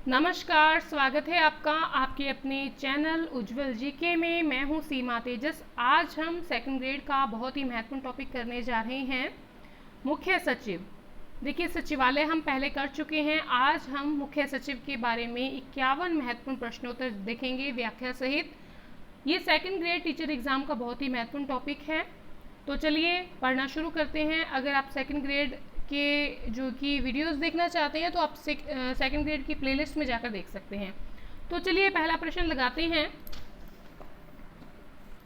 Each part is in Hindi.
नमस्कार, स्वागत है आपका आपके अपने चैनल उज्जवल जीके में। मैं हूं सीमा तेजस। आज हम सेकंड ग्रेड का बहुत ही महत्वपूर्ण टॉपिक करने जा रहे हैं, मुख्य सचिव। देखिए, सचिवालय हम पहले कर चुके हैं। आज हम मुख्य सचिव के बारे में 51 महत्वपूर्ण प्रश्नोत्तर देखेंगे व्याख्या सहित। ये सेकंड ग्रेड टीचर एग्जाम का बहुत ही महत्वपूर्ण टॉपिक है। तो चलिए पढ़ना शुरू करते हैं। अगर आप सेकंड ग्रेड के जो कि वीडियोस देखना चाहते हैं तो आप सेकंड ग्रेड की प्लेलिस्ट में जाकर देख सकते हैं। तो चलिए पहला प्रश्न लगाते हैं।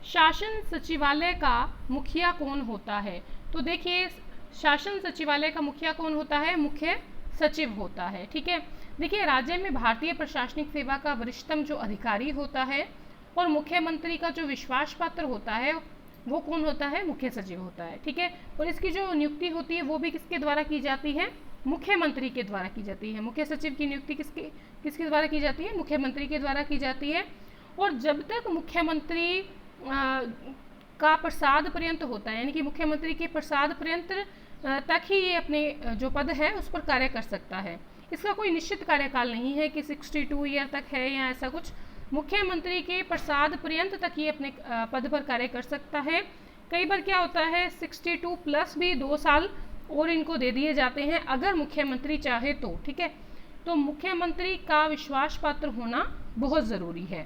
शासन सचिवालय का मुखिया कौन होता है? तो देखिए, शासन सचिवालय का मुखिया कौन होता है? मुख्य सचिव होता है। ठीक है। देखिए, राज्य में भारतीय प्रशासनिक सेवा का वरिष्ठतम जो अधिकारी होता है और मुख्यमंत्री का जो विश्वास पात्र होता है वो कौन होता है? मुख्य सचिव होता है। ठीक है। और इसकी जो नियुक्ति होती है वो भी किसके द्वारा की जाती है? मुख्यमंत्री के द्वारा की जाती है। मुख्य सचिव की नियुक्ति किसके द्वारा की जाती है? मुख्यमंत्री के द्वारा की जाती है। और जब तक मुख्यमंत्री का प्रसाद पर्यंत होता है, यानी कि मुख्यमंत्री के प्रसाद पर्यंत तक ही ये अपने जो पद है उस पर कार्य कर सकता है। इसका कोई निश्चित कार्यकाल नहीं है कि 62 ईयर तक है या ऐसा कुछ। मुख्यमंत्री के प्रसाद पर्यंत तक ये अपने पद पर कार्य कर सकता है। कई बार क्या होता है, 62 प्लस भी 2 साल और इनको दे दिए जाते हैं अगर मुख्यमंत्री चाहे तो। ठीक है। तो मुख्यमंत्री का विश्वास पात्र होना बहुत ज़रूरी है।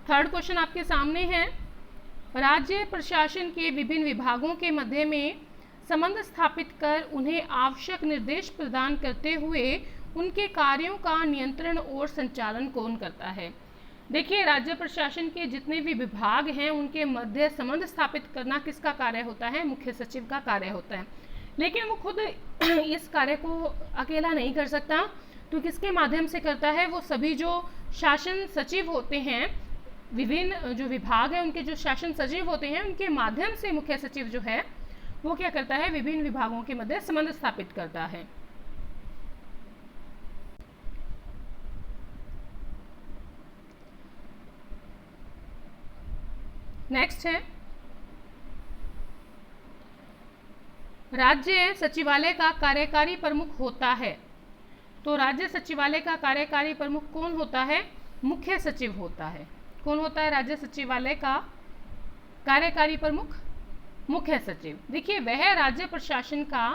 थर्ड क्वेश्चन आपके सामने है। राज्य प्रशासन के विभिन्न विभागों के मध्य में संबंध स्थापित कर उन्हें आवश्यक निर्देश प्रदान करते हुए उनके कार्यों का नियंत्रण और संचालन कौन करता है? देखिए, राज्य प्रशासन के जितने भी विभाग हैं उनके मध्य संबंध स्थापित करना किसका कार्य होता है? मुख्य सचिव का कार्य होता है। लेकिन वो खुद इस कार्य को अकेला नहीं कर सकता, तो किसके माध्यम से करता है? वो सभी जो शासन सचिव होते हैं, विभिन्न जो विभाग हैं उनके जो शासन सचिव होते हैं उनके माध्यम से मुख्य सचिव जो है वो क्या करता है? विभिन्न विभागों के मध्य संबंध स्थापित करता है। नेक्स्ट है, राज्य सचिवालय का कार्यकारी प्रमुख होता है। तो राज्य सचिवालय का कार्यकारी प्रमुख कौन होता है? मुख्य सचिव होता है। कौन होता है राज्य सचिवालय का कार्यकारी प्रमुख? मुख्य सचिव। देखिए, वह राज्य प्रशासन का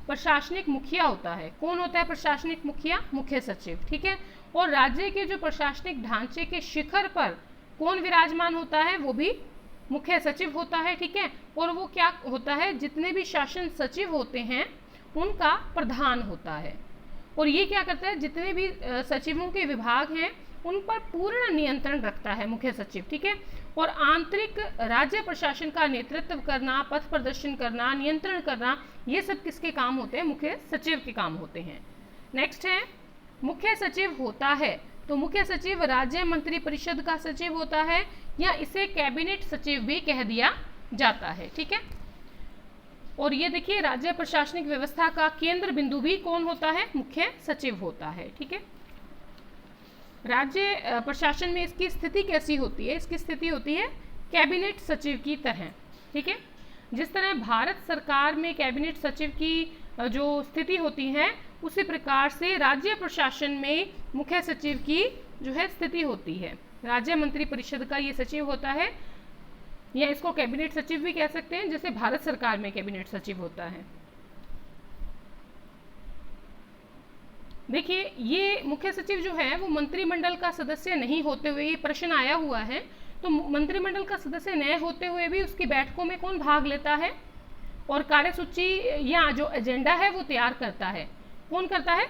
प्रशासनिक मुखिया होता है। कौन होता है प्रशासनिक मुखिया? मुख्य सचिव। ठीक है। और राज्य के जो प्रशासनिक ढांचे के शिखर पर कौन विराजमान होता है? वो भी मुख्य सचिव होता है। ठीक है। और वो क्या होता है? जितने भी शासन सचिव होते हैं उनका प्रधान होता है। और ये क्या करता है? जितने भी सचिवों के विभाग हैं उन पर पूर्ण नियंत्रण रखता है मुख्य सचिव। ठीक है। और आंतरिक राज्य प्रशासन का नेतृत्व करना, पथ प्रदर्शन करना, नियंत्रण करना, ये सब किसके काम होते हैं? मुख्य सचिव के काम होते हैं। नेक्स्ट है, मुख्य सचिव होता है तो मुख्य सचिव राज्य मंत्री परिषद का सचिव होता है या इसे कैबिनेट सचिव भी कह दिया जाता है। ठीक है। और ये देखिए, राज्य प्रशासनिक व्यवस्था का केंद्र बिंदु भी कौन होता है? मुख्य सचिव होता है। ठीक है। राज्य प्रशासन में इसकी स्थिति कैसी होती है? इसकी स्थिति होती है कैबिनेट सचिव की तरह। ठीक है। जिस तरह भारत सरकार में कैबिनेट सचिव की जो स्थिति होती है उसी प्रकार से राज्य प्रशासन में मुख्य सचिव की जो है स्थिति होती है। राज्य मंत्री परिषद का ये सचिव होता है, या इसको कैबिनेट सचिव भी कह सकते हैं, जैसे भारत सरकार में कैबिनेट सचिव होता है। देखिए, ये मुख्य सचिव जो है वो मंत्रिमंडल का सदस्य नहीं होते हुए, ये प्रश्न आया हुआ है, तो मंत्रिमंडल का सदस्य न होते हुए भी उसकी बैठकों में कौन भाग लेता है और कार्यसूची या जो एजेंडा है वो तैयार करता है? कौन करता है?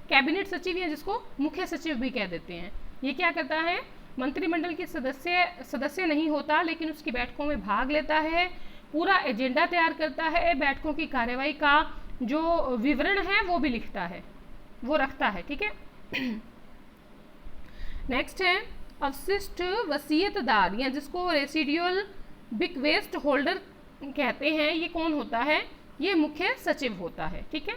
कैबिनेट सचिव, या जिसको मुख्य सचिव भी कह देते हैं। ये क्या करता है? मंत्रिमंडल के सदस्य नहीं होता लेकिन उसकी बैठकों में भाग लेता है, पूरा एजेंडा तैयार करता है, बैठकों की कार्यवाही का जो विवरण है वो भी लिखता है, वो रखता है। ठीक है। नेक्स्ट है, अवशिष्ट वसीयतदार, या जिसको रेसिडुअल बिक्वेस्ट होल्डर कहते हैं, ये कौन होता है? ये मुख्य सचिव होता है। ठीक है।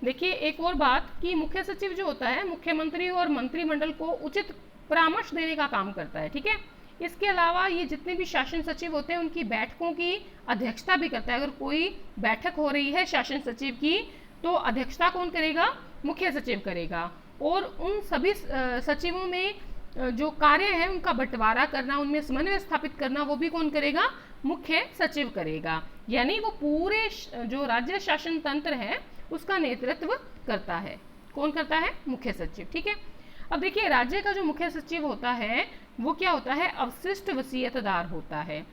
देखिए, एक और बात कि मुख्य सचिव जो होता है मुख्यमंत्री और मंत्रिमंडल को उचित परामर्श देने का काम करता है। ठीक है। इसके अलावा ये जितने भी शासन सचिव होते हैं उनकी बैठकों की अध्यक्षता भी करता है। अगर कोई बैठक हो रही है शासन सचिव की तो अध्यक्षता कौन करेगा? मुख्य सचिव करेगा। और उन सभी सचिवों में जो कार्य है उनका बंटवारा करना, उनमें समन्वय स्थापित करना, वो भी कौन करेगा? मुख्य सचिव करेगा। यानी वो पूरे जो राज्य शासन तंत्र है उसका नेतृत्व करता है। कौन करता है? मुख्य सचिव। ठीक है। अब देखिए, राज्य का जो मुख्य सचिव होता है वो क्या होता है? अवशिष्ट वसीयतदार होता है।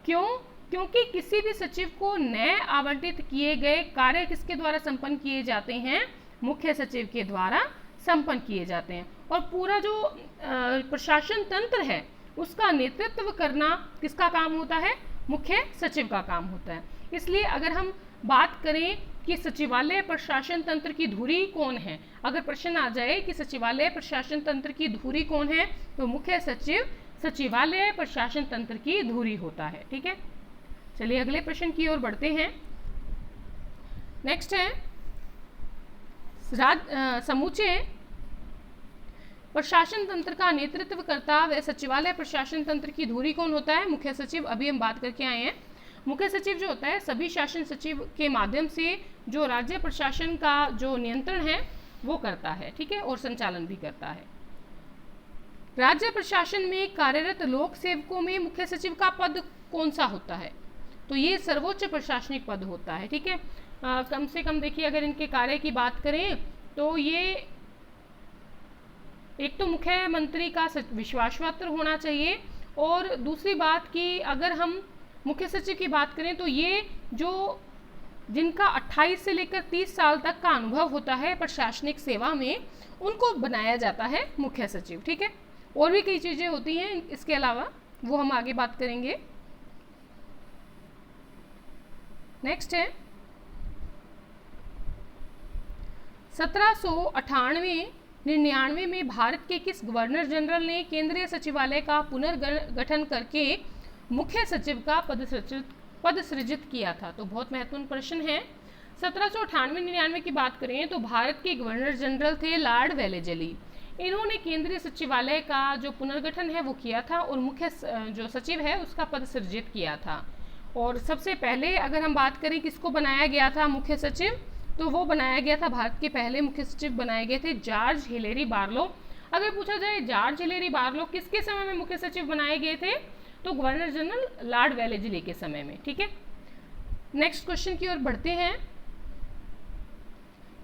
क्यों? क्योंकि किसी भी सचिव को नए आवंटित किए गए कार्य किसके द्वारा संपन्न किए जाते हैं? मुख्य सचिव के द्वारा संपन्न किए जाते हैं। और पूरा जो प्रशासन तंत्र है उसका नेतृत्व करना किसका काम होता है? मुख्य सचिव का काम होता है। इसलिए अगर हम बात करें कि सचिवालय प्रशासन तंत्र की धुरी कौन है, अगर प्रश्न आ जाए कि सचिवालय प्रशासन तंत्र की धुरी कौन है, तो मुख्य सचिव सचिवालय प्रशासन तंत्र की धुरी होता है। ठीक है। चलिए अगले प्रश्न की ओर बढ़ते हैं। नेक्स्ट है समूचे प्रशासन तंत्र का नेतृत्व करता व सचिवालय प्रशासन तंत्र की धुरी कौन होता है? मुख्य सचिव। अभी हम बात करके आए हैं। मुख्य सचिव जो होता है सभी शासन सचिव के माध्यम से जो राज्य प्रशासन का जो नियंत्रण है वो करता है। ठीक है। और संचालन भी करता है। राज्य प्रशासन में कार्यरत लोक सेवकों में मुख्य सचिव का पद कौन सा होता है? तो ये सर्वोच्च प्रशासनिक पद होता है। ठीक है। कम से कम देखिए, अगर इनके कार्य की बात करें तो ये एक तो मुख्यमंत्री का विश्वास पत्र होना चाहिए, और दूसरी बात कि अगर हम मुख्य सचिव की बात करें तो ये जो जिनका 28 से लेकर 30 साल तक का अनुभव होता है प्रशासनिक सेवा में, उनको बनाया जाता है मुख्य सचिव। ठीक है। और भी कई चीज़ें होती हैं इसके अलावा, वो हम आगे बात करेंगे। नेक्स्ट है 1798-99 में भारत के किस गवर्नर जनरल ने केंद्रीय सचिवालय का पुनर्गठन करके मुख्य सचिव का पद सृजित किया था? तो बहुत महत्वपूर्ण प्रश्न है। 1798-99 की बात करें तो भारत के गवर्नर जनरल थे लॉर्ड वेलेस्ली। इन्होंने केंद्रीय सचिवालय का जो पुनर्गठन है वो किया था और मुख्य जो सचिव है उसका पद सृजित किया था। और सबसे पहले अगर हम बात करें किसको बनाया गया था मुख्य सचिव, तो वो बनाया गया था, भारत के पहले मुख्य सचिव बनाए गए थे जॉर्ज हिलेरी बार्लो। अगर पूछा जाए जॉर्ज हिलेरी बार्लो किसके समय में मुख्य सचिव बनाए गए थे, तो गवर्नर जनरल लॉर्ड वेलेस्ली के समय में। ठीक है। नेक्स्ट क्वेश्चन की ओर बढ़ते हैं।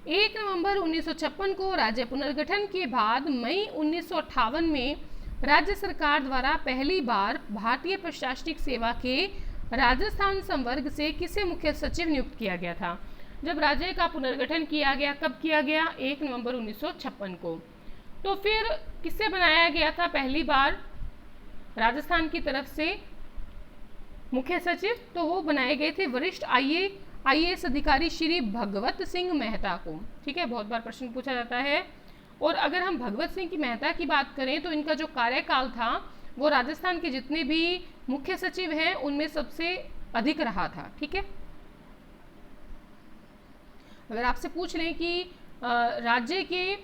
1 नवंबर 1956 को राज्य पुनर्गठन के बाद मई 1958 में राज्य सरकार द्वारा पहली बार भारतीय प्रशासनिक सेवा के राजस्थान संवर्ग से किसे मुख्य सचिव नियुक्त किया गया था? जब राज्य का पुनर्गठन किया गया, कब किया गया? 1 नवंबर 1956 को। तो फिर किससे बनाया गया था पहली बार राजस्थान की तरफ से मुख्य सचिव? तो वो बनाए गए थे वरिष्ठ IAS अधिकारी श्री भगवत सिंह मेहता को। ठीक है। बहुत बार प्रश्न पूछा जाता है। और अगर हम भगवत सिंह की मेहता की बात करें तो इनका जो कार्यकाल था वो राजस्थान के जितने भी मुख्य सचिव हैं उनमें सबसे अधिक रहा था। ठीक है। अगर आपसे पूछ लें कि राज्य के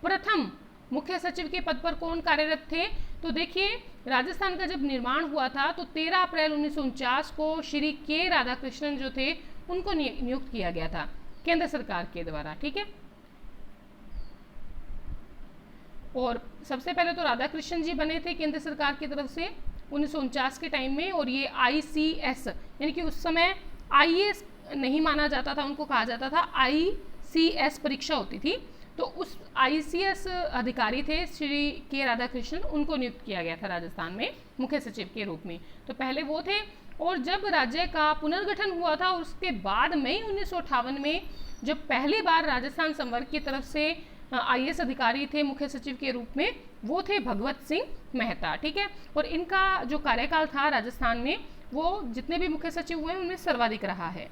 प्रथम मुख्य सचिव के पद पर कौन कार्यरत थे, तो देखिए राजस्थान का जब निर्माण हुआ था तो 13 अप्रैल 1949 को श्री के राधाकृष्णन जो थे उनको नियुक्त किया गया था केंद्र सरकार के द्वारा। ठीक है। और सबसे पहले तो राधाकृष्णन जी बने थे केंद्र सरकार की तरफ से 1949 के टाइम में। और ये ICS यानी कि उस समय IAS नहीं माना जाता था, उनको कहा जाता था ICS परीक्षा होती थी, तो उस ICS अधिकारी थे श्री के राधाकृष्णन, उनको नियुक्त किया गया था राजस्थान में मुख्य सचिव के रूप में। तो पहले वो थे। और जब राज्य का पुनर्गठन हुआ था उसके बाद मई 1958 में जब पहली बार राजस्थान संवर्ग की तरफ से IAS अधिकारी थे मुख्य सचिव के रूप में, वो थे भगवत सिंह मेहता। ठीक है। और इनका जो कार्यकाल था राजस्थान में वो जितने भी मुख्य सचिव हुए उनमें सर्वाधिक रहा है।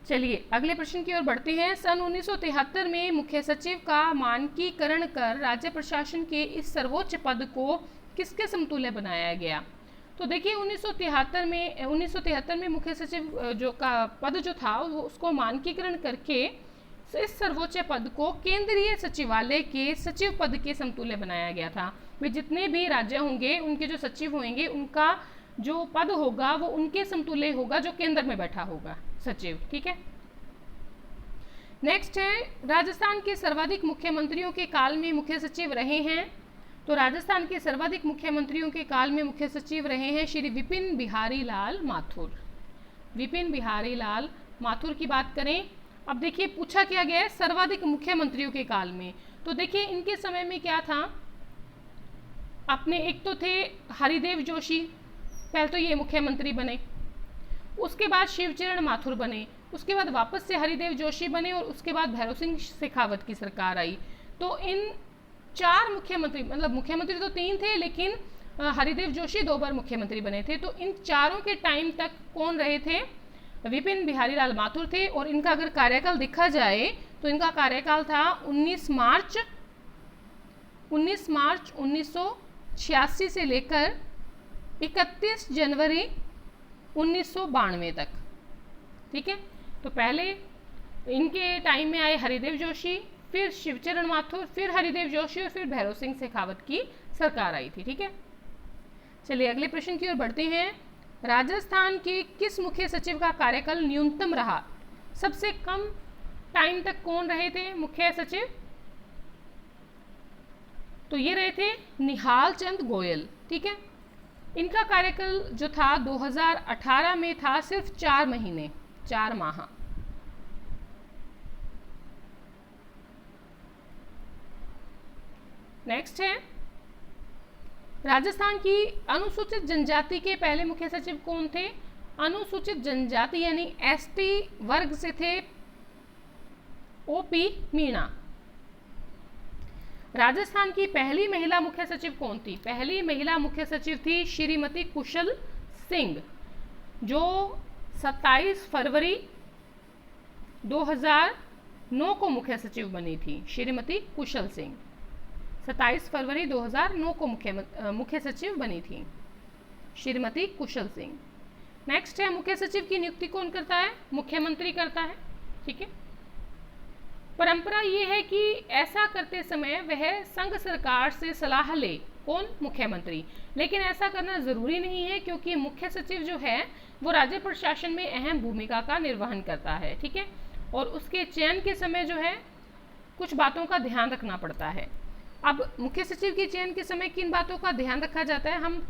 चलिए अगले प्रश्न की ओर बढ़ते हैं। सन 1973 में मुख्य सचिव का मानकीकरण कर राज्य प्रशासन के इस सर्वोच्च पद को किसके समतुल्य बनाया गया? तो देखिए 1973 में मुख्य सचिव जो का पद जो था वो उसको मानकीकरण करके इस सर्वोच्च पद को केंद्रीय सचिवालय के सचिव पद के समतुल्य बनाया गया था। वे जितने भी राज्य होंगे उनके जो सचिव होंगे उनका जो पद होगा वो उनके समतुल्य होगा जो केंद्र में बैठा होगा सचिव। ठीक है। नेक्स्ट है राजस्थान के सर्वाधिक मुख्यमंत्रियों के काल में मुख्य सचिव रहे हैं। तो राजस्थान के सर्वाधिक मुख्यमंत्रियों के काल में मुख्य सचिव रहे हैं श्री विपिन बिहारी लाल माथुर। विपिन बिहारी लाल माथुर की बात करें, अब देखिए पूछा क्या गया है सर्वाधिक मुख्यमंत्रियों के काल में, तो देखिए इनके समय में क्या था, अपने एक तो थे हरिदेव जोशी, पहले तो ये मुख्यमंत्री बने, उसके बाद शिवचरण माथुर बने, उसके बाद वापस से हरिदेव जोशी बने और उसके बाद भैरव सिंह शेखावत की सरकार आई। तो इन 4 मुख्यमंत्री, मतलब मुख्यमंत्री तो 3 थे लेकिन हरिदेव जोशी 2 बार मुख्यमंत्री बने थे। तो इन चारों के टाइम तक कौन रहे थे, विपिन बिहारी लाल माथुर थे। और इनका अगर कार्यकाल देखा जाए तो इनका कार्यकाल था 19 मार्च 1986 से लेकर 31 जनवरी 1992 तक। ठीक है, तो पहले इनके टाइम में आए हरिदेव जोशी, फिर शिवचरण माथुर, फिर हरिदेव जोशी और फिर भैरव सिंह शेखावत की सरकार आई थी। ठीक है, चलिए अगले प्रश्न की ओर बढ़ते हैं। राजस्थान के किस मुख्य सचिव का कार्यकाल न्यूनतम रहा, सबसे कम टाइम तक कौन रहे थे मुख्य सचिव, तो ये रहे थे निहाल चंद गोयल। ठीक है, इनका कार्यकाल जो था 2018 में था सिर्फ 4 महीने, 4 माह। नेक्स्ट है राजस्थान की अनुसूचित जनजाति के पहले मुख्य सचिव कौन थे, अनुसूचित जनजाति यानी एसटी वर्ग से थे ओपी मीणा। राजस्थान की पहली महिला मुख्य सचिव कौन थी, पहली महिला मुख्य सचिव थी श्रीमती कुशल सिंह, जो 27 फरवरी 2009 को मुख्य सचिव बनी थी। श्रीमती कुशल सिंह 27 फरवरी 2009 को मुख्य सचिव बनी थी श्रीमती कुशल सिंह। नेक्स्ट है मुख्य सचिव की नियुक्ति कौन करता है, मुख्यमंत्री करता है। ठीक है, परंपरा ये है कि ऐसा करते समय वह संघ सरकार से सलाह ले, कौन, मुख्यमंत्री। लेकिन ऐसा करना जरूरी नहीं है क्योंकि मुख्य सचिव जो है वो राज्य प्रशासन में अहम भूमिका का निर्वहन करता है। ठीक है, और उसके चयन के समय जो है कुछ बातों का ध्यान रखना पड़ता है। अब मुख्य सचिव के चयन के समय किन बातों का ध्यान रखा जाता है, हम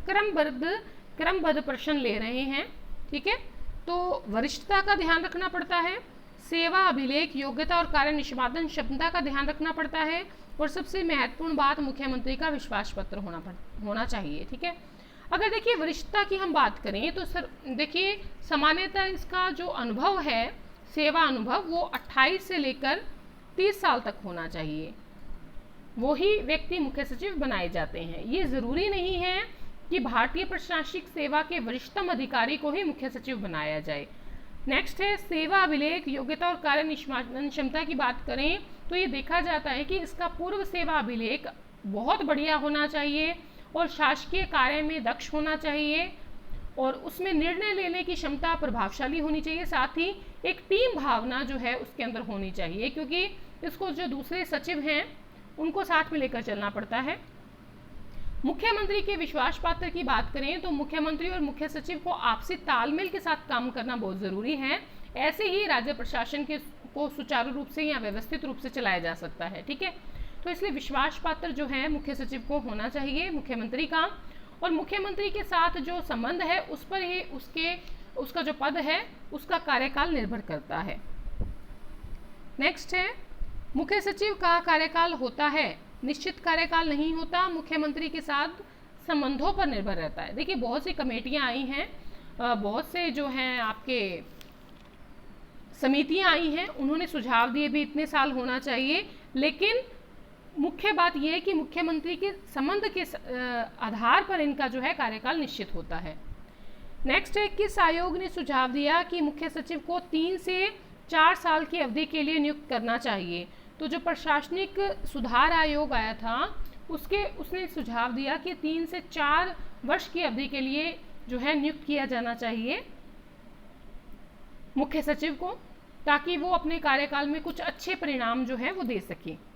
क्रमबद्ध प्रश्न ले रहे हैं। ठीक है, तो वरिष्ठता का ध्यान रखना पड़ता है, सेवा अभिलेख, योग्यता और कार्य निष्पादन क्षमता का ध्यान रखना पड़ता है, और सबसे महत्वपूर्ण बात मुख्यमंत्री का विश्वास पत्र होना चाहिए। ठीक है, अगर देखिए वरिष्ठता की हम बात करें तो सर देखिए सामान्यतः इसका जो अनुभव है, सेवा अनुभव, वो 28 से लेकर 30 साल तक होना चाहिए, वो ही व्यक्ति मुख्य सचिव बनाए जाते हैं। ये जरूरी नहीं है कि भारतीय प्रशासनिक सेवा के वरिष्ठतम अधिकारी को ही मुख्य सचिव बनाया जाए। नेक्स्ट है सेवा अभिलेख, योग्यता और कार्य निष्पादन क्षमता की बात करें तो ये देखा जाता है कि इसका पूर्व सेवा अभिलेख बहुत बढ़िया होना चाहिए और शासकीय कार्य में दक्ष होना चाहिए और उसमें निर्णय लेने की क्षमता प्रभावशाली होनी चाहिए। साथ ही एक टीम भावना जो है उसके अंदर होनी चाहिए, क्योंकि इसको जो दूसरे सचिव हैं उनको साथ में लेकर चलना पड़ता है। मुख्यमंत्री के विश्वास पात्र की बात करें तो मुख्यमंत्री और मुख्य सचिव को आपसी तालमेल के साथ काम करना बहुत जरूरी है। ऐसे ही राज्य प्रशासन को सुचारू रूप से या व्यवस्थित रूप से चलाया जा सकता है। ठीक है, तो इसलिए विश्वास पात्र जो है मुख्य सचिव को होना चाहिए मुख्यमंत्री का, और मुख्यमंत्री के साथ जो संबंध है उस पर ही उसका जो पद है उसका कार्यकाल निर्भर करता है। नेक्स्ट है मुख्य सचिव का कार्यकाल होता है, निश्चित कार्यकाल नहीं होता, मुख्यमंत्री के साथ संबंधों पर निर्भर रहता है। देखिए बहुत सी कमेटियां आई हैं, बहुत से जो हैं आपके समितियां आई हैं, उन्होंने सुझाव दिए भी इतने साल होना चाहिए, लेकिन मुख्य बात यह है कि मुख्यमंत्री के संबंध के आधार पर इनका जो है कार्यकाल निश्चित होता है। नेक्स्ट है किस आयोग ने सुझाव दिया कि मुख्य सचिव को 3 से 4 साल की अवधि के लिए नियुक्त करना चाहिए। तो जो प्रशासनिक सुधार आयोग आया था उसने सुझाव दिया कि 3 से 4 वर्ष की अवधि के लिए जो है नियुक्त किया जाना चाहिए मुख्य सचिव को, ताकि वो अपने कार्यकाल में कुछ अच्छे परिणाम जो है वो दे सके।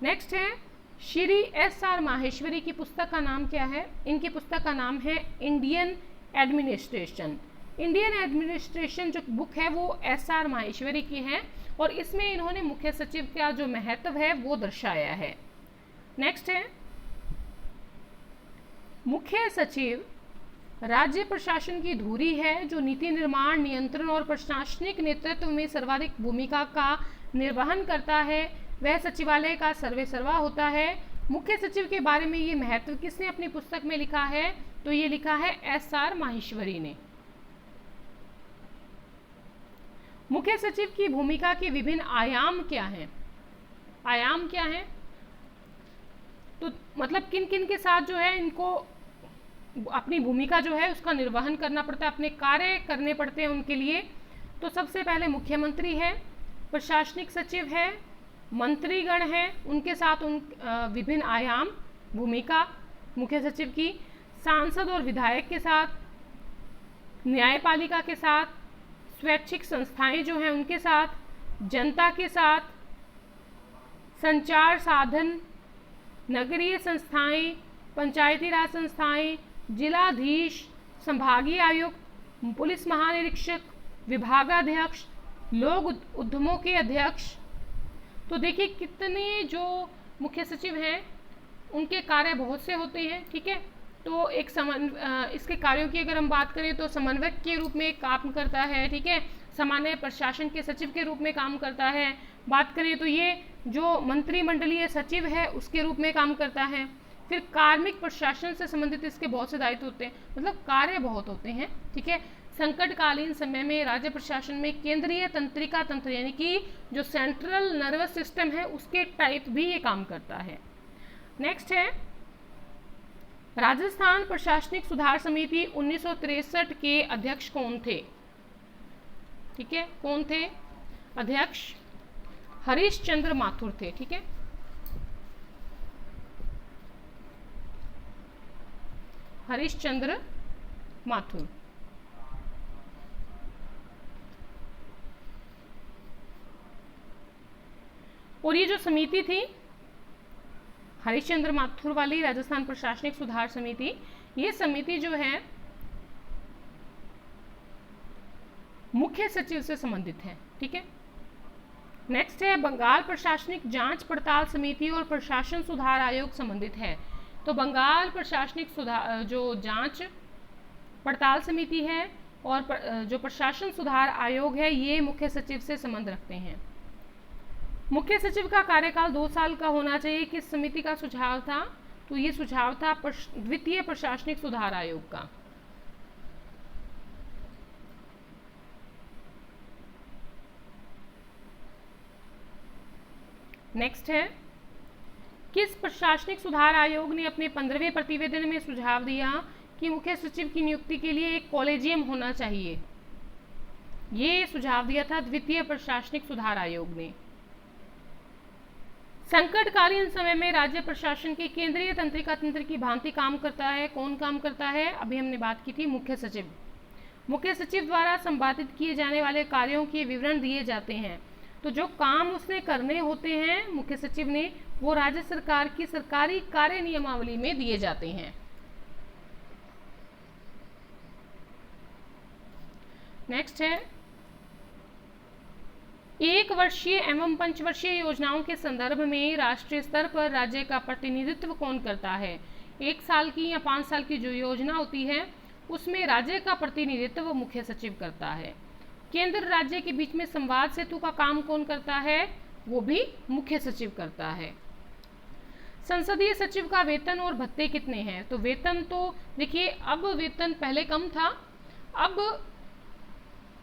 नेक्स्ट है श्री SR माहेश्वरी की पुस्तक का नाम क्या है, इनकी पुस्तक का नाम है इंडियन एडमिनिस्ट्रेशन। इंडियन एडमिनिस्ट्रेशन जो बुक है वो SR माहेश्वरी की है और इसमें इन्होंने मुख्य सचिव का जो महत्व है वो दर्शाया है। नेक्स्ट है, मुख्य सचिव राज्य प्रशासन की धुरी है जो नीति निर्माण, नियंत्रण और प्रशासनिक नेतृत्व में सर्वाधिक भूमिका का निर्वहन करता है। वह सचिवालय का सर्वेसर्वा होता है। मुख्य सचिव के बारे में ये महत्व किसने अपनी पुस्तक में लिखा है? तो ये लिखा है SR माहेश्वरी ने। मुख्य सचिव की भूमिका के विभिन्न आयाम क्या हैं? आयाम क्या हैं? तो मतलब किन किन के साथ जो है इनको अपनी भूमिका जो है उसका निर्वहन करना पड़ता है, अपने कार्य करने पड़ते हैं उनके लिए। तो सबसे पहले मुख्यमंत्री है, प्रशासनिक सचिव है, मंत्रीगण है, उनके साथ विभिन्न आयाम भूमिका मुख्य सचिव की, सांसद और विधायक के साथ, न्यायपालिका के साथ, स्वैच्छिक संस्थाएं जो हैं उनके साथ, जनता के साथ, संचार साधन, नगरीय संस्थाएं, पंचायती राज संस्थाएं, जिलाधीश, संभागीय आयुक्त, पुलिस महानिरीक्षक, विभागाध्यक्ष, लोक उद्यमों के अध्यक्ष। तो देखिए कितने जो मुख्य सचिव हैं उनके कार्य बहुत से होते हैं, ठीक है। तो एक इसके कार्यों की अगर हम बात करें तो समन्वयक के रूप में काम करता है, ठीक है, सामान्य प्रशासन के सचिव के रूप में काम करता है। बात करें तो ये जो मंत्रिमंडलीय सचिव है उसके रूप में काम करता है। फिर कार्मिक प्रशासन से संबंधित इसके बहुत से दायित्व होते हैं, मतलब कार्य बहुत होते हैं, ठीक है। संकटकालीन समय में राज्य प्रशासन में केंद्रीय तंत्रिका तंत्र यानी कि जो सेंट्रल नर्वस सिस्टम है उसके टाइप भी ये काम करता है। नेक्स्ट है, राजस्थान प्रशासनिक सुधार समिति 1963 के अध्यक्ष कौन थे? ठीक है, कौन थे अध्यक्ष? हरीश चंद्र माथुर थे, ठीक है। हरीश चंद्र माथुर। और ये जो समिति थी हरीश चंद्र माथुर वाली राजस्थान प्रशासनिक सुधार समिति, ये समिति जो है मुख्य सचिव से संबंधित है, ठीक है। नेक्स्ट है, बंगाल प्रशासनिक जांच पड़ताल समिति और प्रशासन सुधार आयोग संबंधित है। तो बंगाल प्रशासनिक सुधार जो जांच पड़ताल समिति है और जो प्रशासन सुधार आयोग है ये मुख्य सचिव से संबंध रखते हैं। मुख्य सचिव का कार्यकाल 2 साल का होना चाहिए। किस समिति का सुझाव था? तो ये सुझाव था द्वितीय प्रशासनिक सुधार आयोग का। नेक्स्ट है, किस प्रशासनिक सुधार आयोग ने अपने 15वें प्रतिवेदन में सुझाव दिया कि मुख्य सचिव की नियुक्ति के लिए एक कॉलेजियम होना चाहिए? ये सुझाव दिया था द्वितीय प्रशासनिक सुधार आयोग ने। संकटकालीन समय में राज्य प्रशासन के केंद्रीय तंत्रिका तंत्र की भांति काम करता है। कौन काम करता है? अभी हमने बात की थी मुख्य सचिव। मुख्य सचिव द्वारा संपादित किए जाने वाले कार्यों के विवरण दिए जाते हैं। तो जो काम उसने करने होते हैं मुख्य सचिव ने, वो राज्य सरकार की सरकारी कार्य नियमावली में दिए जाते हैं। नेक्स्ट है, 1 वर्षीय एवं 5 वर्षीय योजनाओं के संदर्भ में राष्ट्रीय स्तर पर राज्य का प्रतिनिधित्व कौन करता है? 1 साल की या 5 साल की जो योजना होती है उसमें राज्य का प्रतिनिधित्व मुख्य सचिव करता है। केंद्र राज्य के बीच में संवाद सेतु का काम कौन करता है? वो भी मुख्य सचिव करता है। संसदीय सचिव का वेतन और भत्ते कितने हैं? तो वेतन तो देखिए, अब वेतन पहले कम था, अब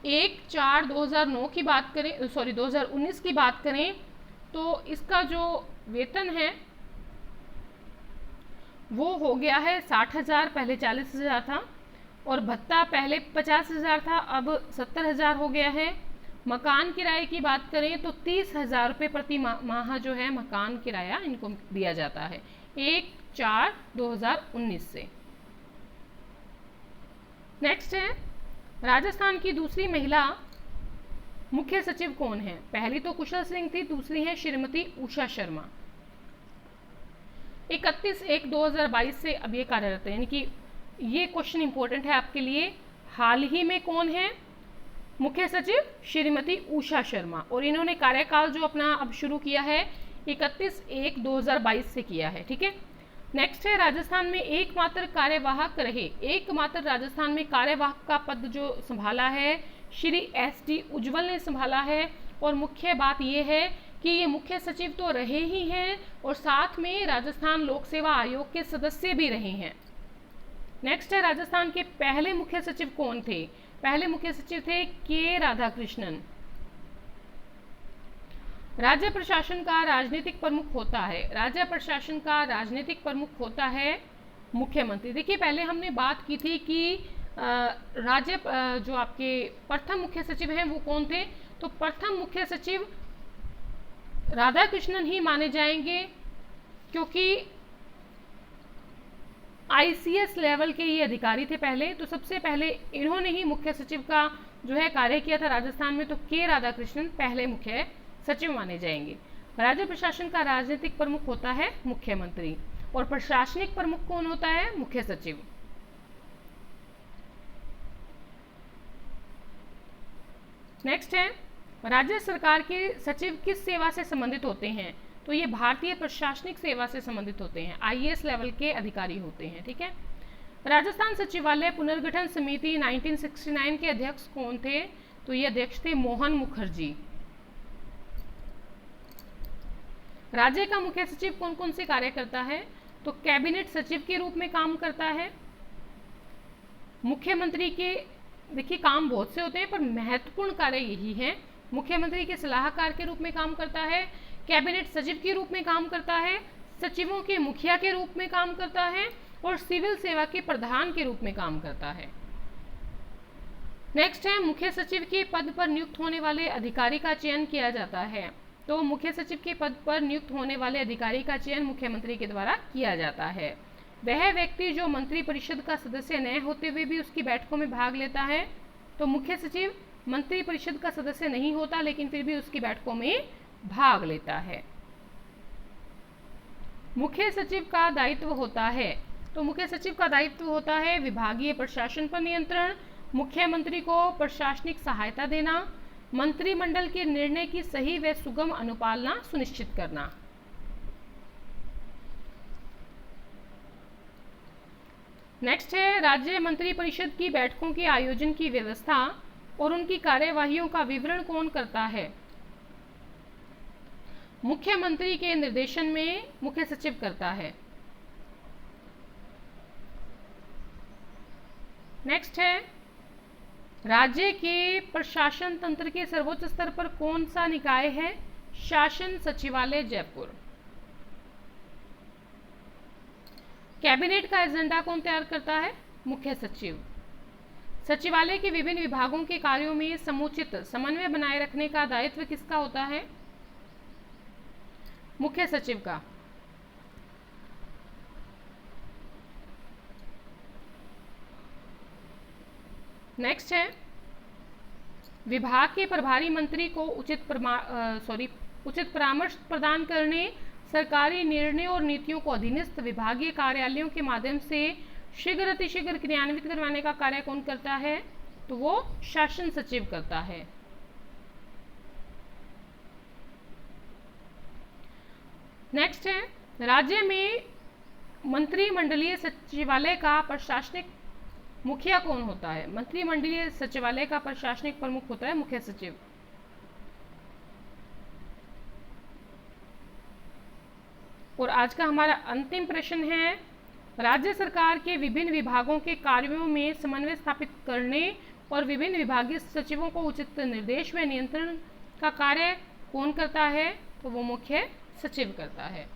1/4/2009 की बात करें, 2019 की बात करें तो इसका जो वेतन है वो हो गया है 60,000, पहले 40,000 था, और भत्ता पहले 50,000 था, अब 70,000 हो गया है। मकान किराए की बात करें तो 30,000 रुपये प्रति माह जो है मकान किराया इनको दिया जाता है 1/4/2019 से। नेक्स्ट है, राजस्थान की दूसरी महिला मुख्य सचिव कौन है? पहली तो कुशल सिंह थी, दूसरी है श्रीमती उषा शर्मा। 31/1/2022 से अब ये कार्यरत है, यानी कि ये क्वेश्चन इंपॉर्टेंट है आपके लिए। हाल ही में कौन है मुख्य सचिव? श्रीमती उषा शर्मा। और इन्होंने कार्यकाल जो अपना अब शुरू किया है 31/1/2022 से किया है। ठीक है। नेक्स्ट है राजस्थान में एकमात्र कार्यवाहक रहे। एकमात्र राजस्थान में कार्यवाहक का पद जो संभाला है श्री SD उज्जवल ने संभाला है। और मुख्य बात यह है कि ये मुख्य सचिव तो रहे ही हैं और साथ में राजस्थान लोक सेवा आयोग के सदस्य भी रहे हैं। नेक्स्ट है राजस्थान के पहले मुख्य सचिव कौन थे? पहले मुख्य सचिव थे के राधाकृष्णन। राज्य प्रशासन का राजनीतिक प्रमुख होता है। राज्य प्रशासन का राजनीतिक प्रमुख होता है मुख्यमंत्री। देखिए पहले हमने बात की थी कि राज्य जो आपके प्रथम मुख्य सचिव हैं वो कौन थे? तो प्रथम मुख्य सचिव राधाकृष्णन ही माने जाएंगे, क्योंकि ICS लेवल के ये अधिकारी थे पहले। तो सबसे पहले इन्होंने ही मुख्य सचिव का जो है कार्य किया था राजस्थान में। तो के राधाकृष्णन पहले मुख्य सचिव माने जाएंगे। राज्य प्रशासन का राजनीतिक प्रमुख होता है मुख्यमंत्री और प्रशासनिक प्रमुख कौन होता है? मुख्य सचिव। नेक्स्ट है राज्य सरकार के सचिव किस सेवा से संबंधित होते हैं? तो ये भारतीय प्रशासनिक सेवा से संबंधित होते हैं। IAS लेवल के अधिकारी होते हैं। ठीक है। राजस्थान सचिवालय पुनर्गठन समिति 1969 के अध्यक्ष कौन थे? तो ये अध्यक्ष थे मोहन मुखर्जी। राज्य का मुख्य सचिव कौन कौन से कार्य करता है? तो कैबिनेट सचिव के रूप में काम करता है। मुख्यमंत्री के देखिए काम बहुत से होते हैं पर महत्वपूर्ण कार्य यही है। मुख्यमंत्री के सलाहकार के रूप में काम करता है, कैबिनेट सचिव के रूप में काम करता है, सचिवों के मुखिया के रूप में काम करता है और सिविल सेवा के प्रधान के रूप में काम करता है। नेक्स्ट है मुख्य सचिव के पद पर नियुक्त होने वाले अधिकारी का चयन किया जाता है। तो मुख्य सचिव के पद पर नियुक्त होने वाले अधिकारी का चयन मुख्यमंत्री के द्वारा किया जाता है। वह व्यक्ति जो मंत्री परिषद का सदस्य न होते हुए भी उसकी बैठकों में भाग लेता है। तो मुख्य सचिव मंत्री परिषद का सदस्य नहीं होता लेकिन फिर भी उसकी बैठकों में भाग लेता है। मुख्य सचिव का दायित्व होता है। तो मुख्य सचिव का दायित्व होता है विभागीय प्रशासन पर नियंत्रण, मुख्यमंत्री को प्रशासनिक सहायता देना, मंत्रिमंडल के निर्णय की सही व सुगम अनुपालना सुनिश्चित करना। नेक्स्ट है राज्य मंत्री परिषद की बैठकों के आयोजन की व्यवस्था और उनकी कार्यवाहियों का विवरण कौन करता है? मुख्यमंत्री के निर्देशन में मुख्य सचिव करता है। नेक्स्ट है राज्य के प्रशासन तंत्र के सर्वोच्च स्तर पर कौन सा निकाय है? शासन सचिवालय जयपुर। कैबिनेट का एजेंडा कौन तैयार करता है? मुख्य सचिव। सचिवालय के विभिन्न विभागों के कार्यों में समुचित समन्वय बनाए रखने का दायित्व किसका होता है? मुख्य सचिव का। नेक्स्ट है विभाग के प्रभारी मंत्री को उचित परामर्श प्रदान करने, सरकारी निर्णयों और नीतियों को अधीनस्थ विभागीय कार्यालयों के माध्यम से शीघ्र अतिशीघ्र क्रियान्वित करवाने का कार्य कौन करता है? तो वो शासन सचिव करता है। नेक्स्ट है राज्य में मंत्रिमंडलीय सचिवालय का प्रशासनिक मुखिया कौन होता है? मंत्रिमंडलीय सचिवालय का प्रशासनिक प्रमुख होता है मुख्य सचिव। और आज का हमारा अंतिम प्रश्न है राज्य सरकार के विभिन्न विभागों के कार्यों में समन्वय स्थापित करने और विभिन्न विभागीय सचिवों को उचित निर्देश व नियंत्रण का कार्य कौन करता है? तो वो मुख्य सचिव करता है।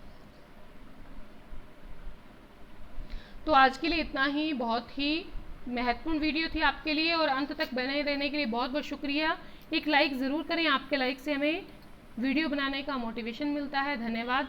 तो आज के लिए इतना ही। बहुत ही महत्वपूर्ण वीडियो थी आपके लिए और अंत तक बने रहने के लिए बहुत बहुत शुक्रिया। एक लाइक ज़रूर करें, आपके लाइक से हमें वीडियो बनाने का मोटिवेशन मिलता है। धन्यवाद।